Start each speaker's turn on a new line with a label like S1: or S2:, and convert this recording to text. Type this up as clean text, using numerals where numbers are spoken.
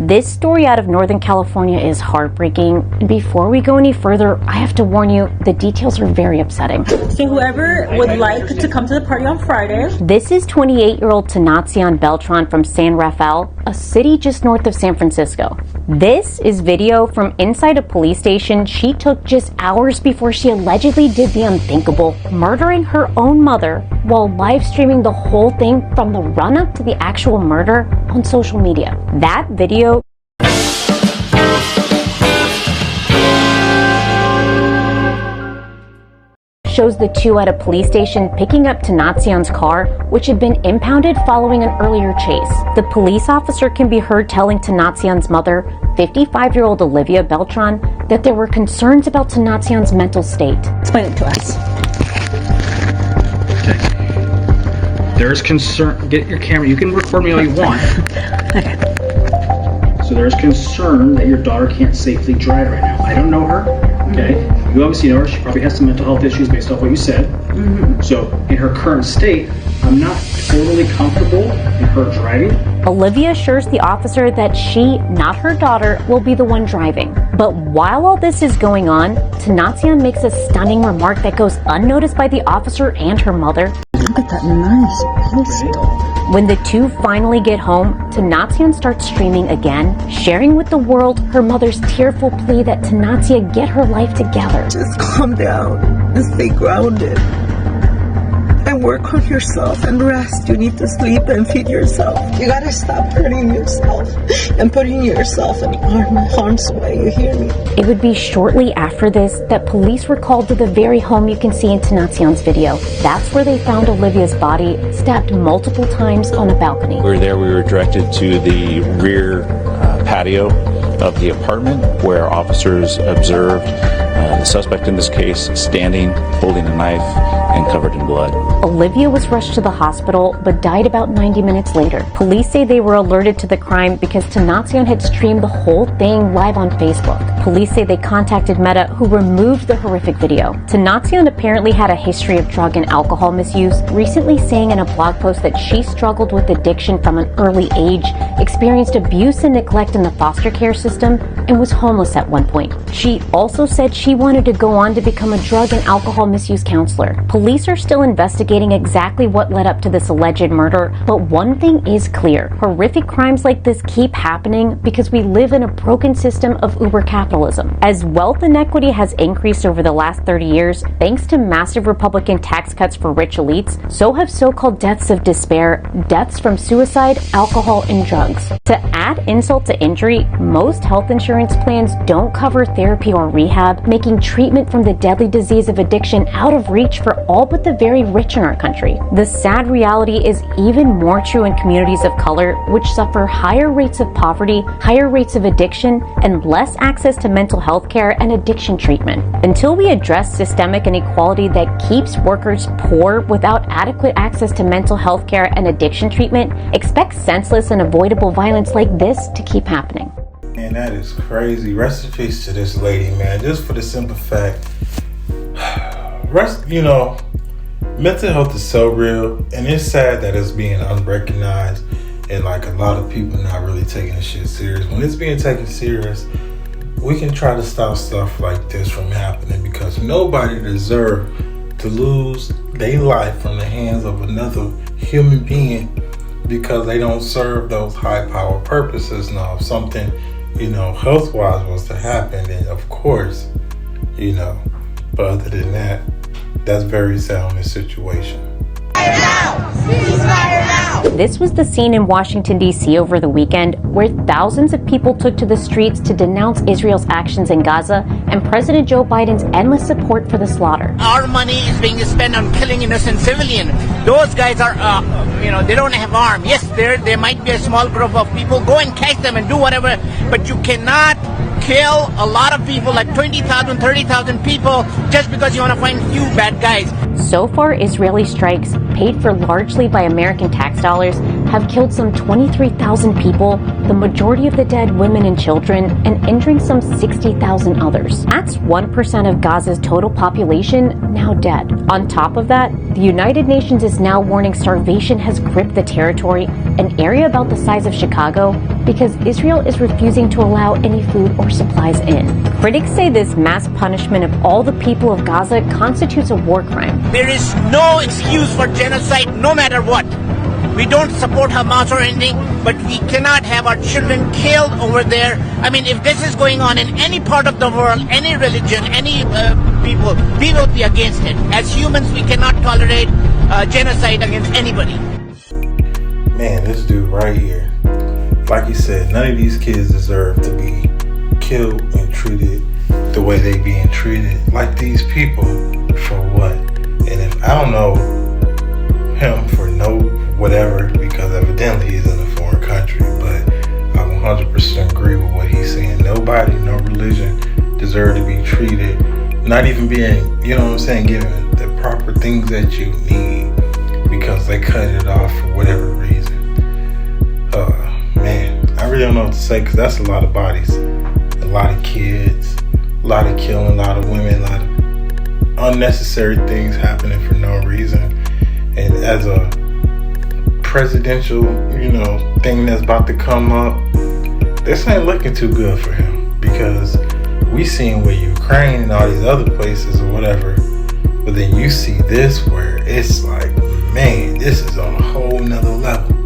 S1: This story out of Northern California is heartbreaking. Before we go any further, I have to warn you, the details are very upsetting.
S2: So whoever would like to come to the party on Friday.
S1: This is 28-year-old Tanacion Beltran from San Rafael, a city just north of San Francisco. This is video from inside a police station she took just hours before she allegedly did the unthinkable, murdering her own mother while live streaming the whole thing from the run-up to the actual murder on social media. That video shows the two at a police station picking up Tanacion's car, which had been impounded following an earlier chase. The police officer can be heard telling Tanacion's mother, 55-year-old Olivia Beltran, that there were concerns about Tanacion's mental state.
S2: Explain it to us.
S3: Okay. There's concern. Get your camera. You can record me all you want.
S2: Okay.
S3: So there's concern that your daughter can't safely drive right now. I don't know her. Okay. You obviously know her. She probably has some mental health issues based off what you said. So in her current state, I'm not totally comfortable in her driving.
S1: Olivia assures the officer that she, not her daughter, will be the one driving. But while all this is going on, Tanacion makes a stunning remark that goes unnoticed by the officer and her mother.
S2: Look at that nice pistol.
S1: When the two finally get home, Tanacion starts streaming again, sharing with the world her mother's tearful plea that Tanacia get her life together.
S4: Just calm down. Just stay grounded. And work on yourself and rest. You need to sleep and feed yourself. You gotta stop hurting yourself and putting yourself in harm's way. You hear me?
S1: It would be shortly after this that police were called to the very home you can see in Tanacion's video. That's where they found Olivia's body, stabbed multiple times on a balcony.
S5: We were there, we were directed to the rear patio of the apartment where officers observed the suspect in this case standing, holding a knife, and covered in blood.
S1: Olivia was rushed to the hospital, but died about 90 minutes later. Police say they were alerted to the crime because Tanacion had streamed the whole thing live on Facebook. Police say they contacted Meta, who removed the horrific video. Tanacion apparently had a history of drug and alcohol misuse, recently saying in a blog post that she struggled with addiction from an early age, experienced abuse and neglect in the foster care system, and was homeless at one point. She also said she wanted to go on to become a drug and alcohol misuse counselor. Police are still investigating exactly what led up to this alleged murder, but one thing is clear. Horrific crimes like this keep happening because we live in a broken system of uber capitalism. As wealth inequity has increased over the last 30 years, thanks to massive Republican tax cuts for rich elites, so have so-called deaths of despair, deaths from suicide, alcohol, and drugs. To add insult to injury, most health insurance plans don't cover therapy or rehab, making treatment from the deadly disease of addiction out of reach for all but the very rich in our country. The sad reality is even more true in communities of color, which suffer higher rates of poverty, higher rates of addiction, and less access to mental health care and addiction treatment. Until we address systemic inequality that keeps workers poor without adequate access to mental health care and addiction treatment, expect senseless and avoidable violence like this to keep happening.
S6: Man, that is crazy. Rest in peace to this lady, man. Just for the simple fact, mental health is so real, and it's sad that it's being unrecognized, and like a lot of people not really taking this shit serious. When it's being taken serious, we can try to stop stuff like this from happening, because nobody deserves to lose their life from the hands of another human being because they don't serve those high power purposes. Now, if something, health-wise was to happen, then of course, but other than that, that's very sad in this situation.
S1: This was the scene in Washington, D.C. over the weekend, where thousands of people took to the streets to denounce Israel's actions in Gaza and President Joe Biden's endless support for the slaughter.
S7: Our money is being spent on killing innocent civilians. Those guys are, they don't have arms. Yes, there might be a small group of people. Go and catch them and do whatever, but you cannot kill a lot of people, like 20,000, 30,000 people, just because you want to find few bad guys.
S1: So far, Israeli strikes, paid for largely by American tax dollars, have killed some 23,000 people, the majority of the dead women and children, and injuring some 60,000 others. That's 1% of Gaza's total population now dead. On top of that, the United Nations is now warning starvation has gripped the territory, an area about the size of Chicago, because Israel is refusing to allow any food or supplies in. Critics say this mass punishment of all the people of Gaza constitutes a war crime.
S7: There is no excuse for genocide, no matter what. We don't support Hamas or anything, but we cannot have our children killed over there. I mean, if this is going on in any part of the world, any religion, any people, we will be against it. As humans, we cannot tolerate genocide against anybody.
S6: Man, this dude right here, like you said, none of these kids deserve to be killed and treated the way they being treated, like these people, for what? And if I don't know him for no whatever, because evidently he's in a foreign country, but I 100% agree with what he's saying. Nobody, no religion deserve to be treated, not even being, you know what I'm saying, given the proper things that you need, because they cut it off for whatever reason. Man, I really don't know what to say, because that's a lot of bodies, a lot of kids, a lot of killing, a lot of women, a lot of unnecessary things happening for no reason. And as a presidential, thing that's about to come up, this ain't looking too good for him, because we seen with Ukraine and all these other places or whatever, but then you see this where it's like, man, this is on a whole nother level.